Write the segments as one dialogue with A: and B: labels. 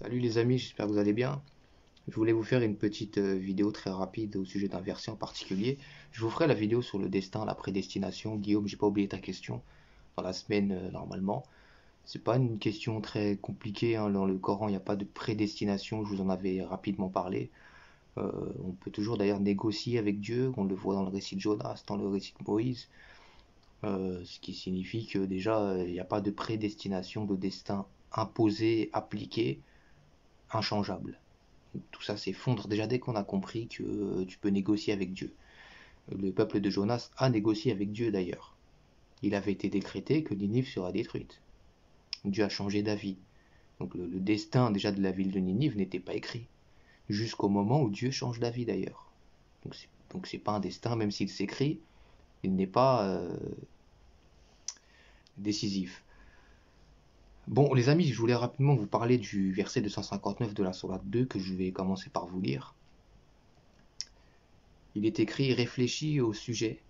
A: Salut les amis, j'espère que vous allez bien. Je voulais vous faire une petite vidéo très rapide au sujet d'un verset en particulier. Je vous ferai la vidéo sur le destin, la prédestination. Guillaume, j'ai pas oublié ta question dans la semaine normalement. C'est pas une question très compliquée, hein. Dans le Coran, il n'y a pas de prédestination, je vous en avais rapidement parlé. On peut toujours d'ailleurs négocier avec Dieu, on le voit dans le récit de Jonas, dans le récit de Moïse. Ce qui signifie que déjà, il n'y a pas de prédestination, de destin imposé, appliqué, inchangeable. Tout ça s'effondre déjà dès qu'on a compris que tu peux négocier avec Dieu. Le peuple de Jonas a négocié avec Dieu d'ailleurs. Il avait été décrété que Ninive sera détruite. Dieu a changé d'avis. Donc le destin déjà de la ville de Ninive n'était pas écrit. Jusqu'au moment où Dieu change d'avis d'ailleurs. Donc c'est pas un destin, même s'il s'écrit, il n'est pas décisif. Bon les amis, je voulais rapidement vous parler du verset 259 de la Sourate 2 que je vais commencer par vous lire. Il est écrit: réfléchis au sujet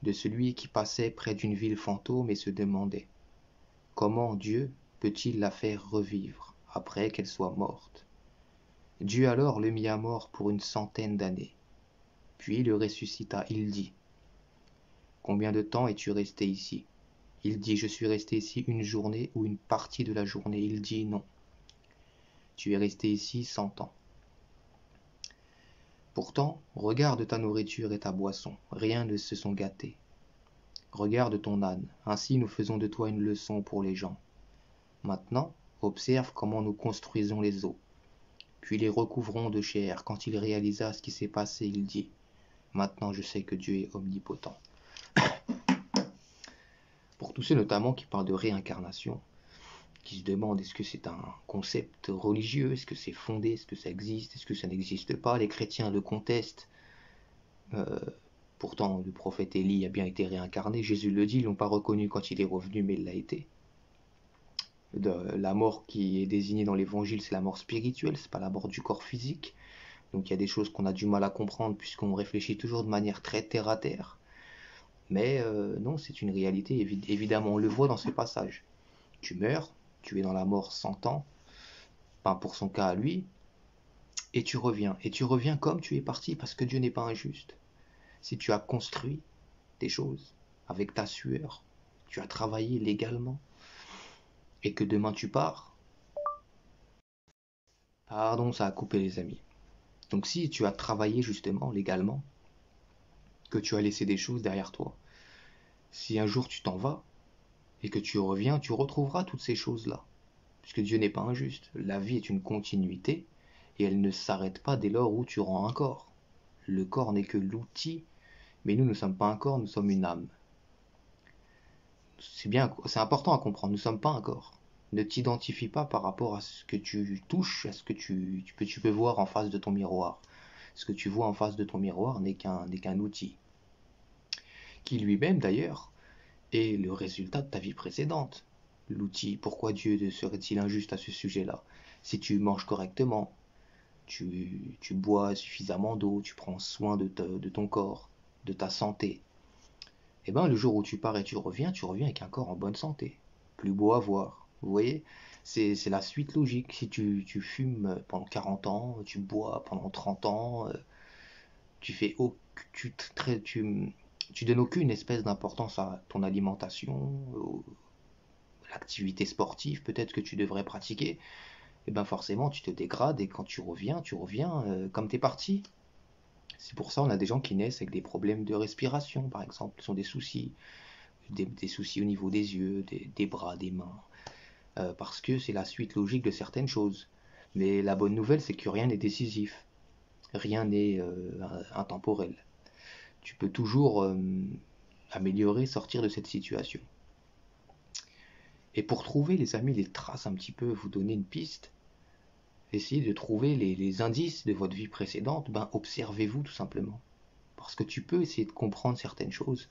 A: de celui qui passait près d'une ville fantôme et se demandait: comment Dieu peut-il la faire revivre après qu'elle soit morte? Dieu alors le mit à mort pour 100 d'années, puis le ressuscita. Il dit: combien de temps es-tu resté ici? Il dit: je suis resté ici une journée ou une partie de la journée. Il dit: non, tu es resté ici 100 ans. Pourtant, regarde ta nourriture et ta boisson, rien ne se sont gâtés. Regarde ton âne, ainsi nous faisons de toi une leçon pour les gens. Maintenant, observe comment nous construisons les eaux, puis les recouvrons de chair. Quand il réalisa ce qui s'est passé, il dit: maintenant je sais que Dieu est omnipotent. Pour tous ceux notamment qui parlent de réincarnation, qui se demandent est-ce que c'est un concept religieux, est-ce que c'est fondé, est-ce que ça existe, est-ce que ça n'existe pas, les chrétiens le contestent. Euh, Pourtant, le prophète Élie a bien été réincarné, Jésus le dit, ils l'ont pas reconnu quand il est revenu, mais il l'a été. La mort qui est désignée dans l'évangile, c'est la mort spirituelle, c'est pas la mort du corps physique. Donc il y a des choses qu'on a du mal à comprendre puisqu'on réfléchit toujours de manière très terre à terre. Mais non, c'est une réalité, évidemment, on le voit dans ces passages. Tu meurs, tu es dans la mort 100 ans, pas pour son cas à lui, et tu reviens. Et tu reviens comme tu es parti parce que Dieu n'est pas injuste. Si tu as construit des choses avec ta sueur, tu as travaillé légalement, et que demain tu pars, pardon, ça a coupé les amis. Donc si tu as travaillé justement légalement, que tu as laissé des choses derrière toi, si un jour tu t'en vas et que tu reviens, tu retrouveras toutes ces choses-là. Puisque Dieu n'est pas injuste. La vie est une continuité et elle ne s'arrête pas dès lors où tu rends un corps. Le corps n'est que l'outil, mais nous ne sommes pas un corps, nous sommes une âme. C'est important à comprendre, nous ne sommes pas un corps. Ne t'identifie pas par rapport à ce que tu touches, à ce que tu peux voir en face de ton miroir. Ce que tu vois en face de ton miroir n'est qu'un outil, qui lui-même d'ailleurs est le résultat de ta vie précédente. L'outil, pourquoi Dieu serait-il injuste à ce sujet-là? Si tu manges correctement, tu bois suffisamment d'eau, tu prends soin de ton corps, de ta santé, et bien le jour où tu pars et tu reviens avec un corps en bonne santé, plus beau à voir. Vous voyez, c'est la suite logique. Si tu fumes pendant 40 ans, tu bois pendant 30 ans, tu fais tu, tu, tu donnes aucune espèce d'importance à ton alimentation, l'activité sportive peut-être que tu devrais pratiquer, et ben forcément tu te dégrades et quand tu reviens comme t'es parti. C'est pour ça on a des gens qui naissent avec des problèmes de respiration par exemple, ce sont des soucis, des soucis au niveau des yeux, des bras, des mains, parce que c'est la suite logique de certaines choses. Mais la bonne nouvelle c'est que rien n'est décisif, rien n'est intemporel. Tu peux toujours améliorer, sortir de cette situation. Et pour trouver, les amis, les traces un petit peu, vous donner une piste, essayez de trouver les indices de votre vie précédente, ben observez-vous tout simplement. Parce que tu peux essayer de comprendre certaines choses,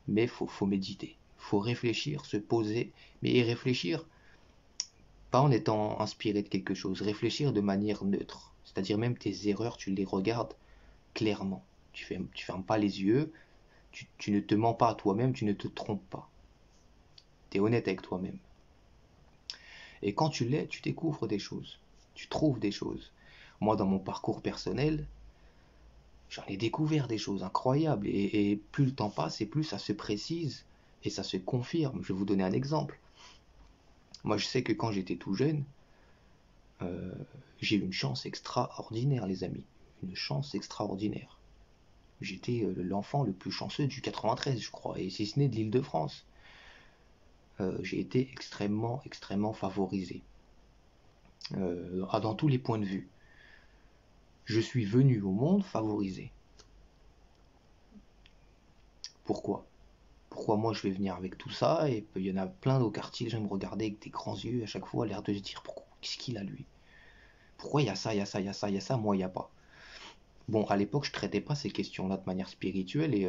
A: mais faut méditer. Faut réfléchir, se poser, mais y réfléchir pas en étant inspiré de quelque chose, réfléchir de manière neutre. C'est-à-dire même tes erreurs, tu les regardes clairement. Tu fermes pas les yeux, tu ne te mens pas à toi-même, tu ne te trompes pas. Tu es honnête avec toi-même. Et quand tu l'es, tu découvres des choses. tu trouves des choses. Moi, dans mon parcours personnel, j'en ai découvert des choses incroyables. Et plus le temps passe, et plus ça se précise et ça se confirme. Je vais vous donner un exemple. Moi, je sais que quand j'étais tout jeune, euh, j'ai eu une chance extraordinaire, les amis. Une chance extraordinaire. J'étais l'enfant le plus chanceux du 93, je crois, et si ce n'est de l'Île-de-France. J'ai été extrêmement, extrêmement favorisé. Dans tous les points de vue. Je suis venu au monde favorisé. Pourquoi? Pourquoi moi je vais venir avec tout ça? Et il y en a plein au quartier, les gens me regardaient avec des grands yeux à chaque fois, l'air de se dire pourquoi, qu'est-ce qu'il a lui? Pourquoi il y a ça, il y a ça, il y a ça, il y a ça, moi il n'y a pas? Bon, à l'époque je traitais pas ces questions-là de manière spirituelle et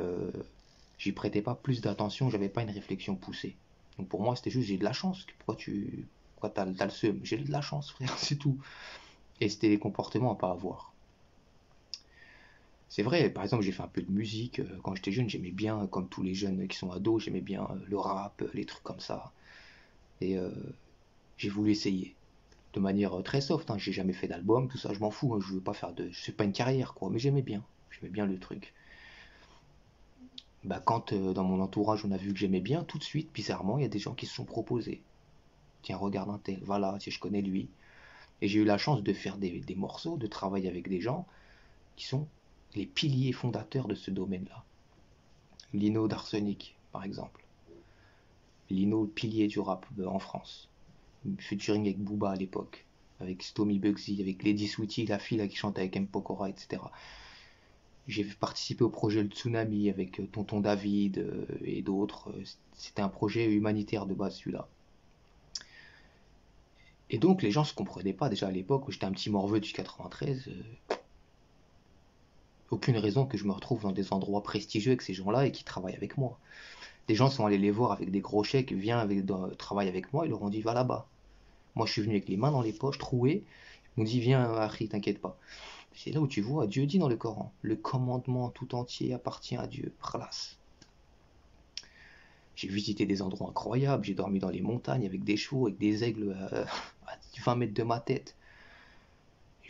A: j'y prêtais pas plus d'attention, j'avais pas une réflexion poussée. Donc pour moi c'était juste j'ai de la chance. Pourquoi t'as le seum? J'ai de la chance, frère, c'est tout. Et c'était des comportements à pas avoir. C'est vrai, par exemple, j'ai fait un peu de musique. Quand j'étais jeune, j'aimais bien, comme tous les jeunes qui sont ados, j'aimais bien le rap, les trucs comme ça. Et j'ai voulu essayer. De manière très soft, hein. J'ai jamais fait d'album, tout ça, je m'en fous, hein. Je veux pas faire de. C'est pas une carrière, quoi, mais j'aimais bien. J'aimais bien le truc. Bah, quand dans mon entourage on a vu que j'aimais bien, tout de suite, bizarrement, il y a des gens qui se sont proposés. Tiens, regarde un tel, voilà, tiens, je connais lui. Et j'ai eu la chance de faire des morceaux, de travailler avec des gens qui sont les piliers fondateurs de ce domaine-là. Lino d'Arsenic, par exemple. Lino, pilier du rap en France. Featuring avec Booba à l'époque. Avec Stomy Bugsy, avec Lady Sweetie, la fille là, qui chante avec M. Pokora, etc. J'ai participé au projet Le Tsunami avec Tonton David et d'autres. C'était un projet humanitaire de base, celui-là. Et donc, les gens se comprenaient pas déjà à l'époque où j'étais un petit morveux du 93. Aucune raison que je me retrouve dans des endroits prestigieux avec ces gens-là et qui travaillent avec moi. Des gens sont allés les voir avec des gros chèques, viens travailler avec moi, ils leur ont dit va là-bas. Moi je suis venu avec les mains dans les poches, trouées, ils m'ont dit viens Harry, t'inquiète pas. C'est là où tu vois, Dieu dit dans le Coran, le commandement tout entier appartient à Dieu. Khlas. J'ai visité des endroits incroyables, j'ai dormi dans les montagnes avec des chevaux, avec des aigles à 20 mètres de ma tête.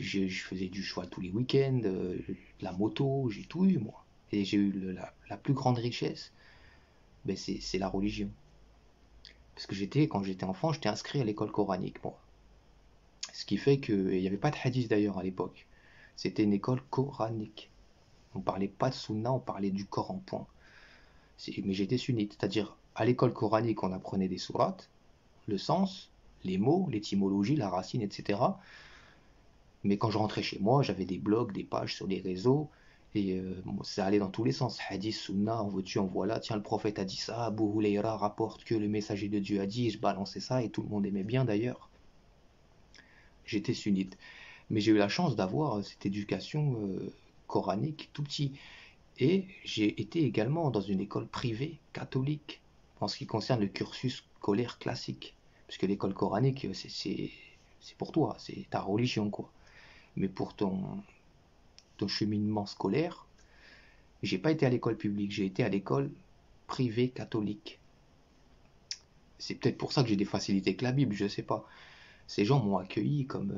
A: Je faisais du cheval tous les week-ends, de la moto, j'ai tout eu moi. Et j'ai eu la plus grande richesse, ben c'est la religion. Parce que quand j'étais enfant, j'étais inscrit à l'école coranique, moi. Ce qui fait qu'il n'y avait pas de hadith d'ailleurs à l'époque. C'était une école coranique. On parlait pas de sunna, on parlait du Coran, point. Mais j'étais sunnite, c'est-à-dire à l'école coranique, on apprenait des sourates, le sens, les mots, l'étymologie, la racine, etc. Mais quand je rentrais chez moi, j'avais des blogs, des pages sur les réseaux, et ça allait dans tous les sens. Hadith, sunna, en veux-tu, en voilà. Tiens, le prophète a dit ça, Abu Huraira rapporte que le messager de Dieu a dit, je balançais ça, et tout le monde aimait bien d'ailleurs. J'étais sunnite. Mais j'ai eu la chance d'avoir cette éducation coranique tout petit. Et j'ai été également dans une école privée catholique, en ce qui concerne le cursus scolaire classique. Puisque l'école coranique, c'est pour toi, c'est ta religion, quoi. Mais pour ton cheminement scolaire, j'ai pas été à l'école publique, j'ai été à l'école privée catholique. C'est peut-être pour ça que j'ai des facilités avec la Bible, je sais pas. Ces gens m'ont accueilli comme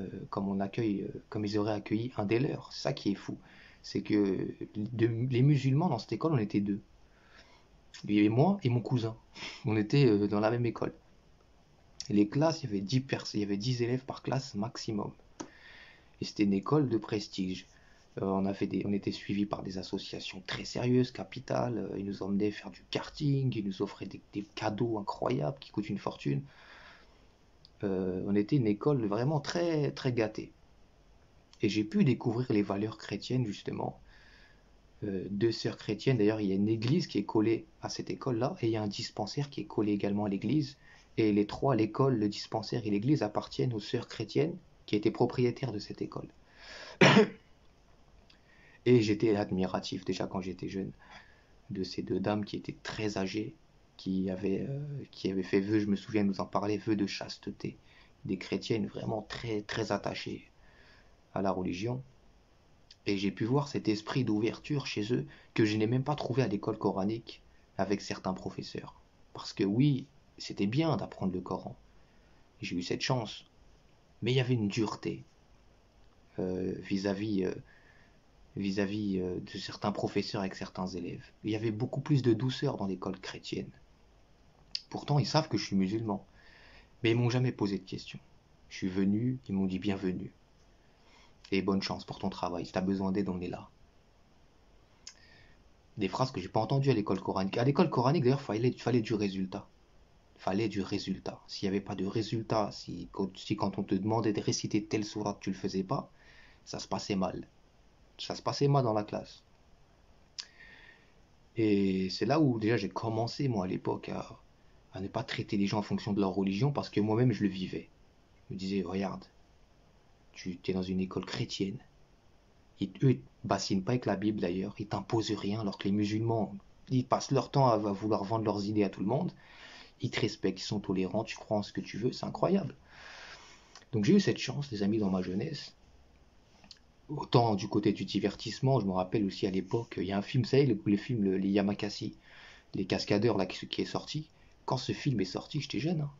A: ils auraient accueilli un des leurs. C'est ça qui est fou. C'est que les musulmans dans cette école, on était deux. Il y avait moi et mon cousin. On était dans la même école. Et les classes, il y avait 10 élèves par classe maximum. Et c'était une école de prestige. On était suivis par des associations très sérieuses, capitales. Ils nous emmenaient faire du karting, ils nous offraient des cadeaux incroyables qui coûtent une fortune. On était une école vraiment très, très gâtée. Et j'ai pu découvrir les valeurs chrétiennes, justement. Deux sœurs chrétiennes, d'ailleurs, il y a une église qui est collée à cette école-là, et il y a un dispensaire qui est collé également à l'église. Et les trois, l'école, le dispensaire et l'église, appartiennent aux sœurs chrétiennes qui étaient propriétaires de cette école. Et j'étais admiratif déjà quand j'étais jeune de ces deux dames qui étaient très âgées, qui avaient fait vœu, je me souviens de nous en parler, vœu de chasteté, des chrétiennes vraiment très très attachées à la religion. Et j'ai pu voir cet esprit d'ouverture chez eux que je n'ai même pas trouvé à l'école coranique avec certains professeurs. Parce que oui, c'était bien d'apprendre le Coran. J'ai eu cette chance. Mais il y avait une dureté. vis-à-vis de certains professeurs avec certains élèves. Il y avait beaucoup plus de douceur dans l'école chrétienne. Pourtant, ils savent que je suis musulman, mais ils m'ont jamais posé de questions. Je suis venu, ils m'ont dit bienvenue. Et bonne chance pour ton travail. Si tu as besoin d'aide, on est là. Des phrases que j'ai pas entendues à l'école coranique. À l'école coranique, d'ailleurs, fallait du résultat. Fallait du résultat. S'il n'y avait pas de résultat, si quand on te demandait de réciter telle sourate, tu le faisais pas, ça se passait mal. Ça se passait mal dans la classe. Et c'est là où déjà j'ai commencé, moi, à l'époque, à ne pas traiter les gens en fonction de leur religion, parce que moi-même, je le vivais. Je me disais, regarde, tu es dans une école chrétienne. Eux, ils ne bassinent pas avec la Bible, d'ailleurs. Ils t'imposent rien, alors que les musulmans, ils passent leur temps à vouloir vendre leurs idées à tout le monde. Ils te respectent, ils sont tolérants, tu crois en ce que tu veux, c'est incroyable. Donc j'ai eu cette chance, les amis, dans ma jeunesse. Autant du côté du divertissement, je me rappelle aussi à l'époque, il y a un film, vous savez, le film Les Yamakasi, les cascadeurs là, qui est sorti. Quand ce film est sorti, j'étais jeune, hein.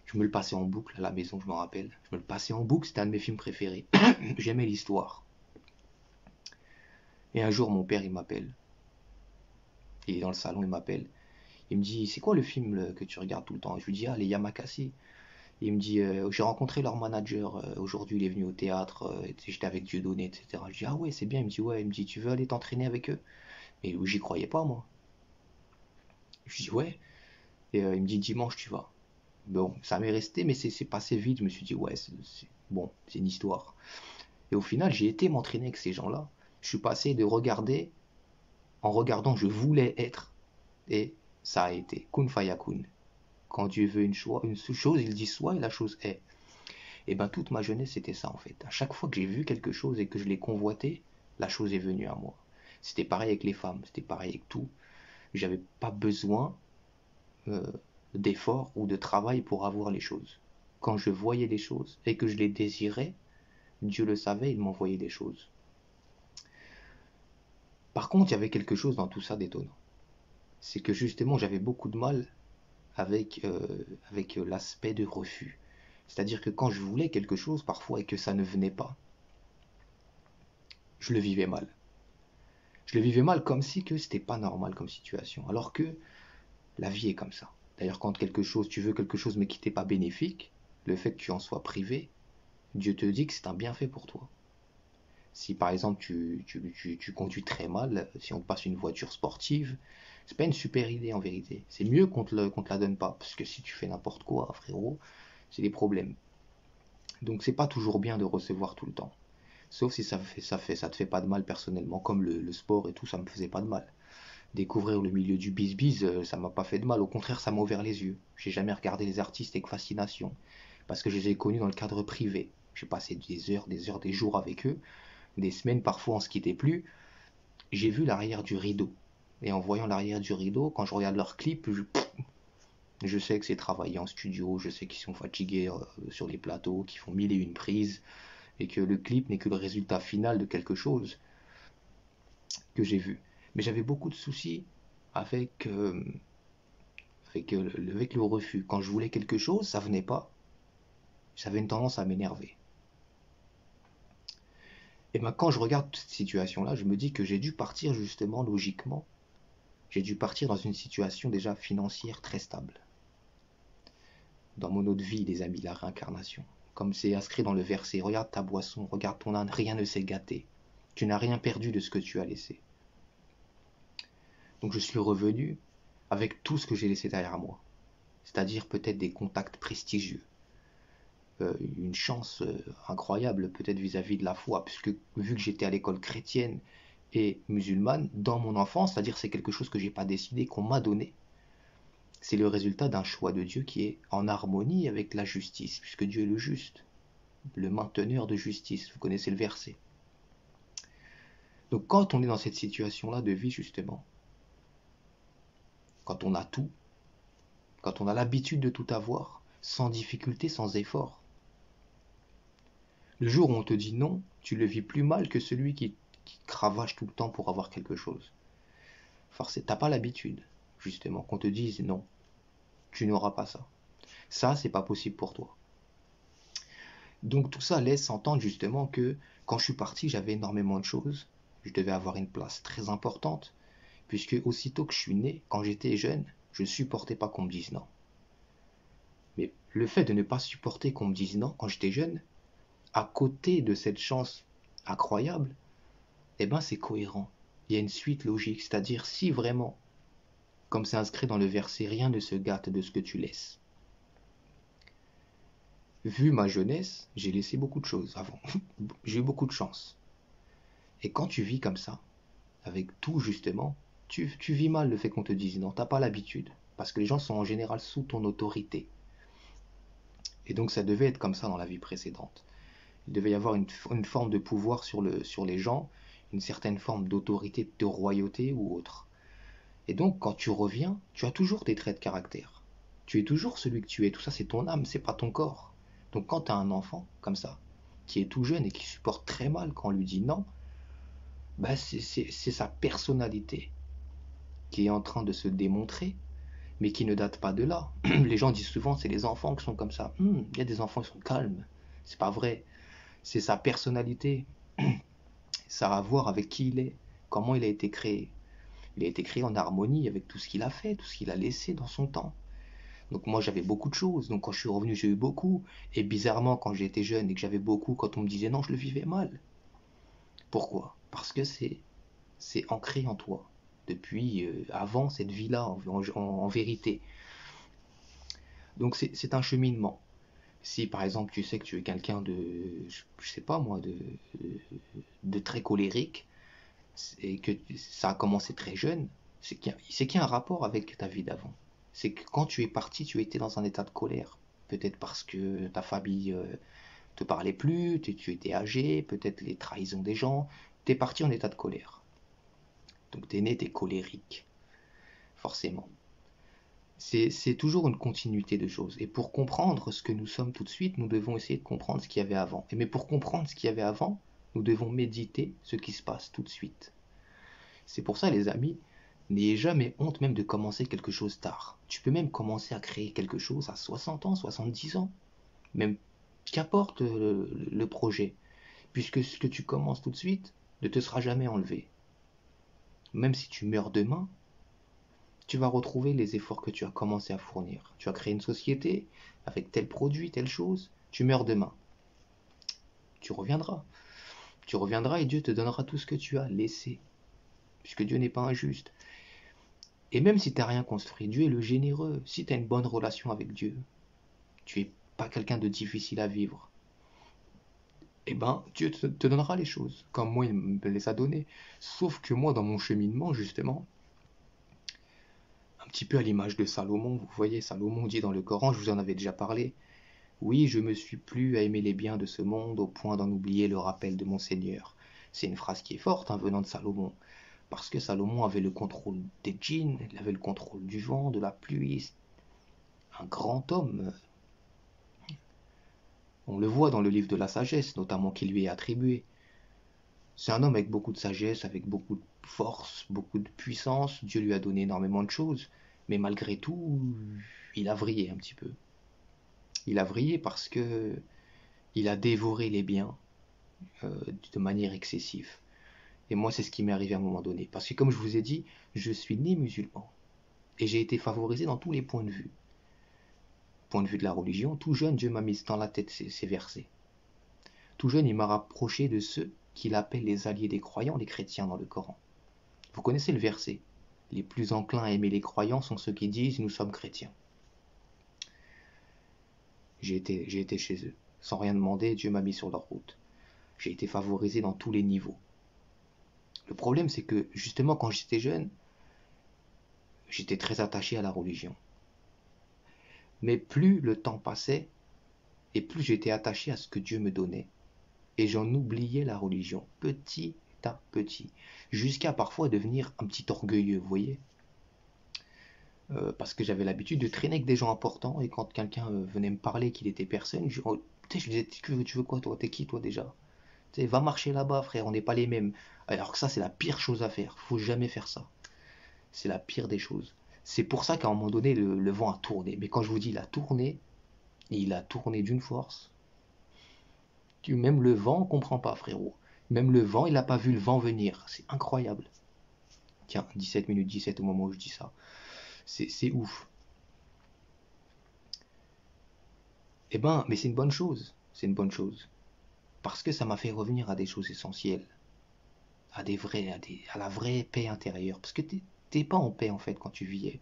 A: Je me le passais en boucle à la maison, je me rappelle. Je me le passais en boucle, c'était un de mes films préférés. J'aimais l'histoire. Et un jour, mon père, il m'appelle. Il est dans le salon, il m'appelle. Il me dit, c'est quoi le film que tu regardes tout le temps? Je lui dis, ah, les Yamakasi. Il me dit, j'ai rencontré leur manager, aujourd'hui il est venu au théâtre, j'étais avec Dieudonné, etc. Je dis, ah ouais, c'est bien. Il me dit, ouais, il me dit, tu veux aller t'entraîner avec eux? Et oui, j'y croyais pas, moi. Je dis, ouais. Et il me dit, dimanche, tu vas. Bon, ça m'est resté, mais c'est passé vite. Je me suis dit, ouais, bon, c'est une histoire. Et au final, j'ai été m'entraîner avec ces gens-là. Je suis passé de regarder, en regardant, je voulais être, et ça a été. Kun fayakun. Quand Dieu veut une chose, il dit soit et la chose est. Et ben toute ma jeunesse, c'était ça en fait. À chaque fois que j'ai vu quelque chose et que je l'ai convoité, la chose est venue à moi. C'était pareil avec les femmes, c'était pareil avec tout. J'avais pas besoin euh, d'effort ou de travail pour avoir les choses. Quand je voyais les choses et que je les désirais, Dieu le savait, il m'envoyait des choses. Par contre, il y avait quelque chose dans tout ça d'étonnant. C'est que justement, j'avais beaucoup de mal avec l'aspect de refus. C'est-à-dire que quand je voulais quelque chose parfois et que ça ne venait pas, je le vivais mal. Je le vivais mal comme si que c'était pas normal comme situation. Alors que la vie est comme ça. D'ailleurs, quand tu veux quelque chose mais qui t'est pas bénéfique, le fait que tu en sois privé, Dieu te dit que c'est un bienfait pour toi. Si par exemple tu conduis très mal, si on te passe une voiture sportive, c'est pas une super idée en vérité. C'est mieux qu'on te la donne pas, parce que si tu fais n'importe quoi, frérot, c'est des problèmes. Donc c'est pas toujours bien de recevoir tout le temps. Sauf si ça te fait pas de mal personnellement, comme le sport et tout, ça me faisait pas de mal. Découvrir le milieu du biz-biz, ça m'a pas fait de mal, au contraire, ça m'a ouvert les yeux. J'ai jamais regardé les artistes avec fascination, parce que je les ai connus dans le cadre privé. J'ai passé des heures, des jours avec eux, des semaines parfois on se quittait plus. J'ai vu l'arrière du rideau. Et en voyant l'arrière du rideau, quand je regarde leurs clips, je sais que c'est travaillé en studio, je sais qu'ils sont fatigués sur les plateaux, qu'ils font mille et une prises, et que le clip n'est que le résultat final de quelque chose que j'ai vu. Mais j'avais beaucoup de soucis avec, euh, avec le refus. Quand je voulais quelque chose, ça venait pas. Ça avait une tendance à m'énerver. Et ben quand je regarde cette situation-là, je me dis que j'ai dû partir justement logiquement. J'ai dû partir dans une situation déjà financière très stable. Dans mon autre vie, les amis, la réincarnation. Comme c'est inscrit dans le verset, regarde ta boisson, regarde ton âne, rien ne s'est gâté. Tu n'as rien perdu de ce que tu as laissé. Donc je suis revenu avec tout ce que j'ai laissé derrière moi. C'est-à-dire peut-être des contacts prestigieux, une chance incroyable peut-être vis-à-vis de la foi, puisque vu que j'étais à l'école chrétienne et musulmane, dans mon enfance, c'est-à-dire c'est quelque chose que j'ai pas décidé, qu'on m'a donné, c'est le résultat d'un choix de Dieu qui est en harmonie avec la justice, puisque Dieu est le juste, le mainteneur de justice, vous connaissez le verset. Donc quand on est dans cette situation-là de vie justement, quand on a tout, quand on a l'habitude de tout avoir, sans difficulté, sans effort, le jour où on te dit non, tu le vis plus mal que celui qui cravache tout le temps pour avoir quelque chose. Forcément, t'as pas l'habitude, justement, qu'on te dise non, tu n'auras pas ça. Ça, c'est pas possible pour toi. Donc tout ça laisse entendre justement que quand je suis parti, j'avais énormément de choses. Je devais avoir une place très importante, puisque aussitôt que je suis né, quand j'étais jeune, je ne supportais pas qu'on me dise non. Mais le fait de ne pas supporter qu'on me dise non quand j'étais jeune, à côté de cette chance incroyable, eh ben c'est cohérent. Il y a une suite logique, c'est-à-dire si vraiment, comme c'est inscrit dans le verset, rien ne se gâte de ce que tu laisses. Vu ma jeunesse, j'ai laissé beaucoup de choses avant. J'ai eu beaucoup de chance. Et quand tu vis comme ça, avec tout justement, tu vis mal le fait qu'on te dise non, t'as pas l'habitude. Parce que les gens sont en général sous ton autorité. Et donc ça devait être comme ça dans la vie précédente. Il devait y avoir une forme de pouvoir sur les gens, une certaine forme d'autorité, de royauté ou autre. Et donc quand tu reviens, tu as toujours tes traits de caractère. Tu es toujours celui que tu es. Tout ça c'est ton âme, c'est pas ton corps. Donc quand tu as un enfant comme ça, qui est tout jeune et qui supporte très mal quand on lui dit non, bah c'est sa personnalité qui est en train de se démontrer, mais qui ne date pas de là. Les gens disent souvent c'est les enfants qui sont comme ça. Il y a des enfants qui sont calmes. C'est pas vrai. C'est sa personnalité. Ça a à voir avec qui il est, comment il a été créé. Il a été créé en harmonie avec tout ce qu'il a fait, tout ce qu'il a laissé dans son temps. Donc moi j'avais beaucoup de choses, donc quand je suis revenu j'ai eu beaucoup, et bizarrement quand j'étais jeune et que j'avais beaucoup, quand on me disait non je le vivais mal. Pourquoi? Parce que c'est ancré en toi, depuis avant cette vie-là en vérité. Donc c'est un cheminement. Si par exemple tu sais que tu es quelqu'un de, je sais pas moi, de très colérique, et que ça a commencé très jeune, c'est qu'il y a un rapport avec ta vie d'avant. C'est que quand tu es parti, tu étais dans un état de colère. Peut-être parce que ta famille te parlait plus, tu étais âgé, peut-être les trahisons des gens. Tu es parti en état de colère. Donc tu es né, tu es colérique, forcément. C'est toujours une continuité de choses. Et pour comprendre ce que nous sommes tout de suite, nous devons essayer de comprendre ce qu'il y avait avant. Mais pour comprendre ce qu'il y avait avant, nous devons méditer ce qui se passe tout de suite. C'est pour ça, les amis, n'ayez jamais honte même de commencer quelque chose tard. Tu peux même commencer à créer quelque chose à 60 ans, 70 ans. Même qu'importe le projet. Puisque ce que tu commences tout de suite ne te sera jamais enlevé. Même si tu meurs demain, tu vas retrouver les efforts que tu as commencé à fournir. Tu as créé une société avec tel produit, telle chose. Tu meurs demain. Tu reviendras. Tu reviendras et Dieu te donnera tout ce que tu as laissé. Puisque Dieu n'est pas injuste. Et même si tu n'as rien construit, Dieu est le généreux. Si tu as une bonne relation avec Dieu, tu n'es pas quelqu'un de difficile à vivre, eh ben, Dieu te donnera les choses, comme moi il me les a données. Sauf que moi, dans mon cheminement, justement, un petit peu à l'image de Salomon, vous voyez, Salomon dit dans le Coran, je vous en avais déjà parlé, oui, je me suis plu à aimer les biens de ce monde au point d'en oublier le rappel de mon Seigneur. C'est une phrase qui est forte, hein, venant de Salomon. Parce que Salomon avait le contrôle des djinns, il avait le contrôle du vent, de la pluie. Un grand homme. On le voit dans le livre de la sagesse, notamment qui lui est attribué. C'est un homme avec beaucoup de sagesse, avec beaucoup de force, beaucoup de puissance. Dieu lui a donné énormément de choses. Mais malgré tout, il a vrillé un petit peu. Il a vrillé parce que il a dévoré les biens de manière excessive. Et moi, c'est ce qui m'est arrivé à un moment donné. Parce que comme je vous ai dit, je suis né musulman. Et j'ai été favorisé dans tous les points de vue. Point de vue de la religion, tout jeune, Dieu m'a mis dans la tête ces versets. Tout jeune, il m'a rapproché de ceux qu'il appelle les alliés des croyants, les chrétiens dans le Coran. Vous connaissez le verset. Les plus enclins à aimer les croyants sont ceux qui disent nous sommes chrétiens. J'ai été chez eux. Sans rien demander, Dieu m'a mis sur leur route. J'ai été favorisé dans tous les niveaux. Le problème, c'est que justement, quand j'étais jeune, j'étais très attaché à la religion. Mais plus le temps passait, et plus j'étais attaché à ce que Dieu me donnait. Et j'en oubliais la religion, petit à petit, jusqu'à parfois devenir un petit orgueilleux, vous voyez. Parce que j'avais l'habitude de traîner avec des gens importants, et quand quelqu'un venait me parler qu'il était personne, je lui disais, tu veux quoi toi? T'es qui toi déjà? Va marcher là-bas frère, on n'est pas les mêmes. Alors que ça c'est la pire chose à faire, faut jamais faire ça. C'est la pire des choses. C'est pour ça qu'à un moment donné le vent a tourné. Mais quand je vous dis il a tourné d'une force. Même le vent, on comprend pas, frérot. Même le vent, il n'a pas vu le vent venir. C'est incroyable. Tiens, 17 minutes 17 au moment où je dis ça. C'est ouf. Eh ben, mais c'est une bonne chose. C'est une bonne chose. Parce que ça m'a fait revenir à des choses essentielles. À la vraie paix intérieure. Parce que t'es pas en paix, en fait, quand tu vis.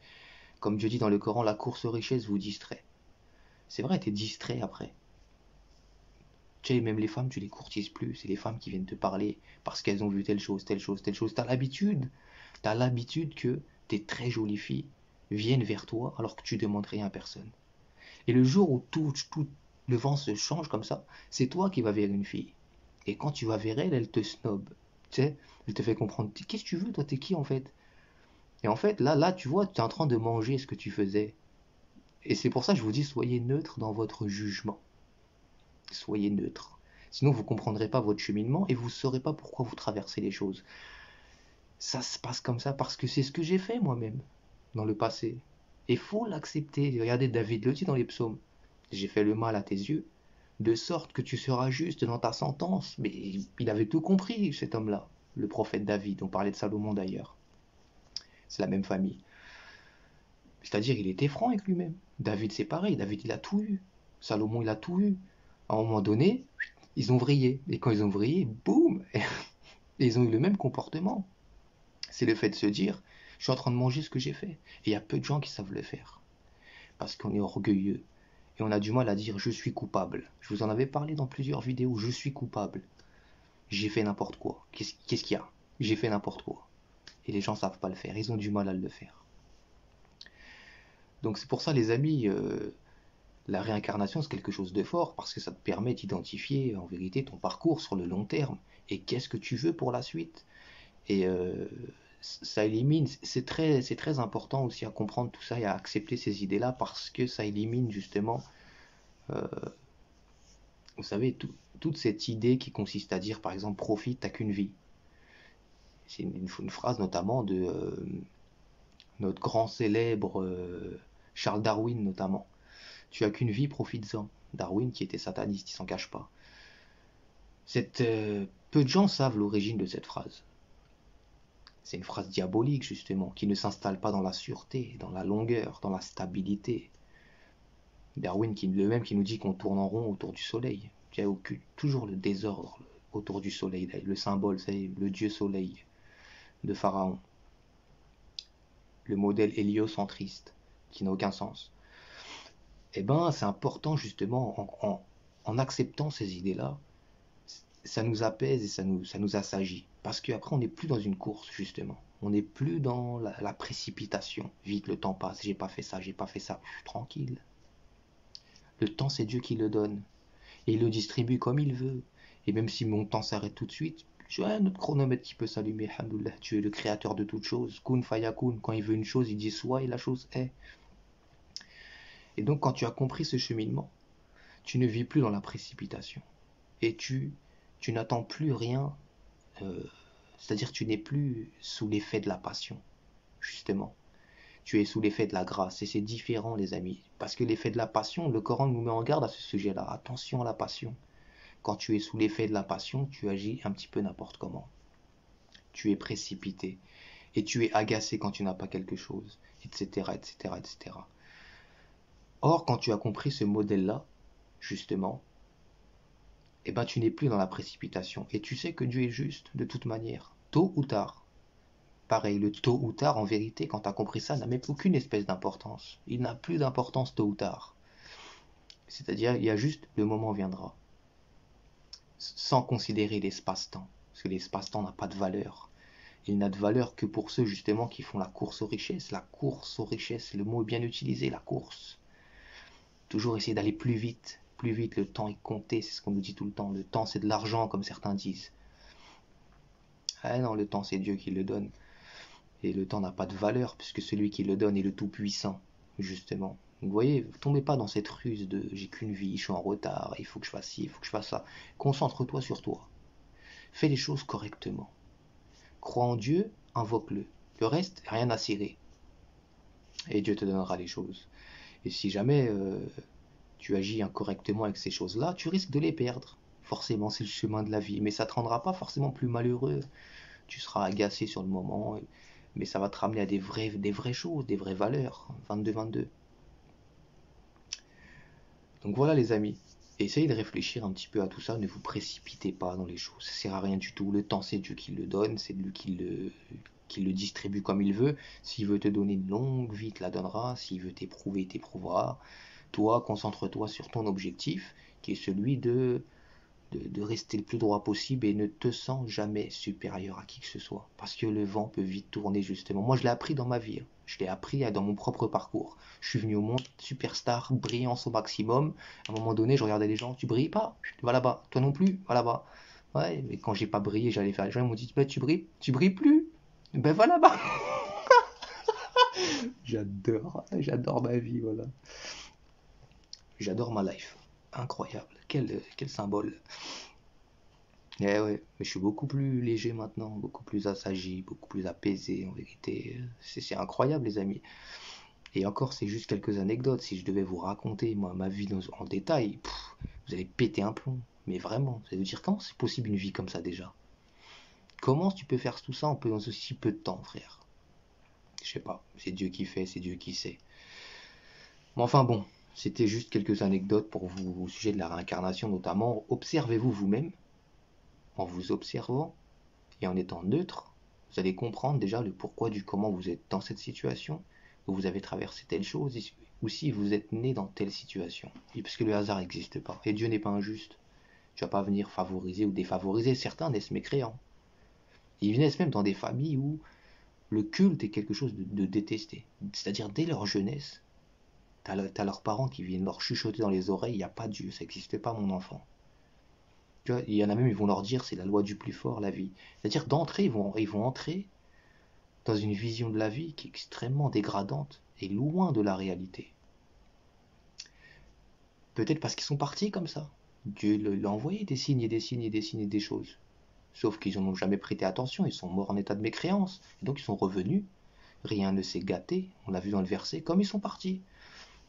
A: Comme Dieu dit dans le Coran, la course aux richesses vous distrait. C'est vrai, t'es distrait après. Tu sais, même les femmes, tu les courtises plus. C'est les femmes qui viennent te parler parce qu'elles ont vu telle chose, telle chose, telle chose. T'as l'habitude. T'as l'habitude que des très jolies filles viennent vers toi alors que tu demandes rien à personne. Et le jour où tout le vent se change comme ça, c'est toi qui vas vers une fille. Et quand tu vas vers elle, elle te snob. Tu sais, elle te fait comprendre, qu'est-ce que tu veux, toi, t'es qui en fait? Et en fait, là, tu vois, tu es en train de manger ce que tu faisais. Et c'est pour ça que je vous dis, soyez neutre dans votre jugement. Soyez neutre. Sinon, vous ne comprendrez pas votre cheminement et vous ne saurez pas pourquoi vous traversez les choses. Ça se passe comme ça parce que c'est ce que j'ai fait moi-même dans le passé. Et faut l'accepter. Regardez, David le dit dans les psaumes. J'ai fait le mal à tes yeux, de sorte que tu seras juste dans ta sentence. Mais il avait tout compris, cet homme-là, le prophète David. On parlait de Salomon d'ailleurs. C'est la même famille. C'est-à-dire, il était franc avec lui-même. David, c'est pareil. David, il a tout eu. Salomon, il a tout eu. À un moment donné, ils ont vrillé. Et quand ils ont vrillé, boum, et ils ont eu le même comportement. C'est le fait de se dire, je suis en train de manger ce que j'ai fait. Et il y a peu de gens qui savent le faire. Parce qu'on est orgueilleux. Et on a du mal à dire, je suis coupable. Je vous en avais parlé dans plusieurs vidéos, je suis coupable. J'ai fait n'importe quoi. Qu'est-ce qu'il y a? J'ai fait n'importe quoi. Et les gens ne savent pas le faire. Ils ont du mal à le faire. Donc c'est pour ça, les amis, la réincarnation, c'est quelque chose de fort parce que ça te permet d'identifier en vérité ton parcours sur le long terme et qu'est-ce que tu veux pour la suite. Et ça élimine, c'est très important aussi à comprendre tout ça et à accepter ces idées-là parce que ça élimine justement, euh, vous savez, toute cette idée qui consiste à dire par exemple profite, t'as qu'une vie. C'est une phrase notamment de notre grand célèbre Charles Darwin notamment. Tu as qu'une vie, profites-en. Darwin qui était sataniste, il s'en cache pas. Peu de gens savent l'origine de cette phrase. C'est une phrase diabolique justement, qui ne s'installe pas dans la sûreté, dans la longueur, dans la stabilité. Darwin le même qui nous dit qu'on tourne en rond autour du soleil. Il y a toujours le désordre autour du soleil. Le symbole, c'est le dieu soleil de Pharaon. Le modèle héliocentriste, qui n'a aucun sens. Eh ben, c'est important justement en acceptant ces idées-là, ça nous apaise et ça nous assagit. Parce qu'après, on n'est plus dans une course, justement. On n'est plus dans la précipitation. Vite, le temps passe, j'ai pas fait ça, j'ai pas fait ça. Tranquille. Le temps, c'est Dieu qui le donne. Et il le distribue comme il veut. Et même si mon temps s'arrête tout de suite, j'ai un autre chronomètre qui peut s'allumer. Alhamdoulilah, tu es le créateur de toutes choses. Kun fayakun. Quand il veut une chose, il dit soit et la chose est. Et donc, quand tu as compris ce cheminement, tu ne vis plus dans la précipitation. Et tu n'attends plus rien, c'est-à-dire tu n'es plus sous l'effet de la passion, justement. Tu es sous l'effet de la grâce, et c'est différent, les amis. Parce que l'effet de la passion, le Coran nous met en garde à ce sujet-là. Attention à la passion. Quand tu es sous l'effet de la passion, tu agis un petit peu n'importe comment. Tu es précipité, et tu es agacé quand tu n'as pas quelque chose, etc., etc., etc. Or, quand tu as compris ce modèle-là, justement, eh ben, tu n'es plus dans la précipitation. Et tu sais que Dieu est juste, de toute manière, tôt ou tard. Pareil, le tôt ou tard, en vérité, quand tu as compris ça, n'a même aucune espèce d'importance. Il n'a plus d'importance tôt ou tard. C'est-à-dire, il y a juste le moment viendra. Sans considérer l'espace-temps. Parce que l'espace-temps n'a pas de valeur. Il n'a de valeur que pour ceux, justement, qui font la course aux richesses. La course aux richesses, le mot est bien utilisé, la course. Toujours essayer d'aller plus vite. Plus vite, le temps est compté, c'est ce qu'on nous dit tout le temps. Le temps, c'est de l'argent, comme certains disent. Ah non, le temps, c'est Dieu qui le donne. Et le temps n'a pas de valeur, puisque celui qui le donne est le Tout-Puissant, justement. Vous voyez, ne tombez pas dans cette ruse de j'ai qu'une vie, je suis en retard, il faut que je fasse ci, il faut que je fasse ça. Concentre-toi sur toi. Fais les choses correctement. Crois en Dieu, invoque-le. Le reste, rien à cirer. Et Dieu te donnera les choses. Et si jamais tu agis incorrectement avec ces choses-là, tu risques de les perdre. Forcément, c'est le chemin de la vie. Mais ça te rendra pas forcément plus malheureux. Tu seras agacé sur le moment, mais ça va te ramener à des vraies choses, des vraies valeurs. 22-22. Donc voilà les amis. Essayez de réfléchir un petit peu à tout ça. Ne vous précipitez pas dans les choses. Ça sert à rien du tout. Le temps, c'est Dieu qui le donne. C'est lui qui le distribue comme il veut. S'il veut te donner une longue vie, il te la donnera. S'il veut t'éprouver, il t'éprouvera. Toi, concentre-toi sur ton objectif, qui est celui de rester le plus droit possible et ne te sens jamais supérieur à qui que ce soit. Parce que le vent peut vite tourner justement. Moi, je l'ai appris dans ma vie. Je l'ai appris dans mon propre parcours. Je suis venu au monde superstar, brillance au maximum. À un moment donné, je regardais les gens, tu brilles pas, va là-bas. Toi non plus, va là-bas. Ouais, mais quand j'ai pas brillé, j'allais faire. Les gens m'ont dit, bah, tu brilles plus. Ben va là-bas. J'adore ma vie, voilà. J'adore ma life. Incroyable. Quel symbole. Eh ouais, mais je suis beaucoup plus léger maintenant, beaucoup plus assagi, beaucoup plus apaisé en vérité. C'est incroyable les amis. Et encore, c'est juste quelques anecdotes. Si je devais vous raconter moi ma vie en détail, vous allez péter un plomb. Mais vraiment, ça veut dire comment c'est possible une vie comme ça déjà? Comment tu peux faire tout ça dans aussi peu de temps, frère? Je sais pas, c'est Dieu qui fait, c'est Dieu qui sait. Mais enfin bon, c'était juste quelques anecdotes pour vous au sujet de la réincarnation notamment. Observez-vous vous-même en vous observant et en étant neutre, vous allez comprendre déjà le pourquoi du comment vous êtes dans cette situation, où vous avez traversé telle chose, ou si vous êtes né dans telle situation. Et parce que le hasard n'existe pas. Et Dieu n'est pas injuste. Tu vas pas venir favoriser ou défavoriser. Certains naissent mécréants. Ils naissent même dans des familles où le culte est quelque chose de détesté. C'est-à-dire dès leur jeunesse, t'as leurs parents qui viennent leur chuchoter dans les oreilles, il n'y a pas Dieu, ça n'existe pas mon enfant. Tu vois, il y en a même, ils vont leur dire c'est la loi du plus fort, la vie. C'est-à-dire d'entrée, ils vont entrer dans une vision de la vie qui est extrêmement dégradante et loin de la réalité. Peut-être parce qu'ils sont partis comme ça. Dieu l'a envoyé des signes et des signes et des signes et des choses. Sauf qu'ils n'en ont jamais prêté attention, ils sont morts en état de mécréance. Et donc ils sont revenus, rien ne s'est gâté, on l'a vu dans le verset, comme ils sont partis.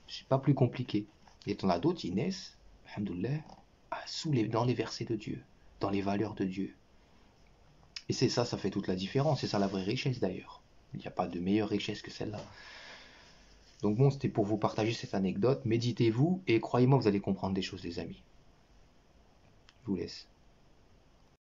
A: C'est pas plus compliqué. Et t'en as d'autres, ils naissent, alhamdoulilah, dans les versets de Dieu, dans les valeurs de Dieu. Et c'est ça, ça fait toute la différence, c'est ça la vraie richesse d'ailleurs. Il n'y a pas de meilleure richesse que celle-là. Donc bon, c'était pour vous partager cette anecdote. Méditez-vous et croyez-moi, vous allez comprendre des choses, les amis. Je vous laisse.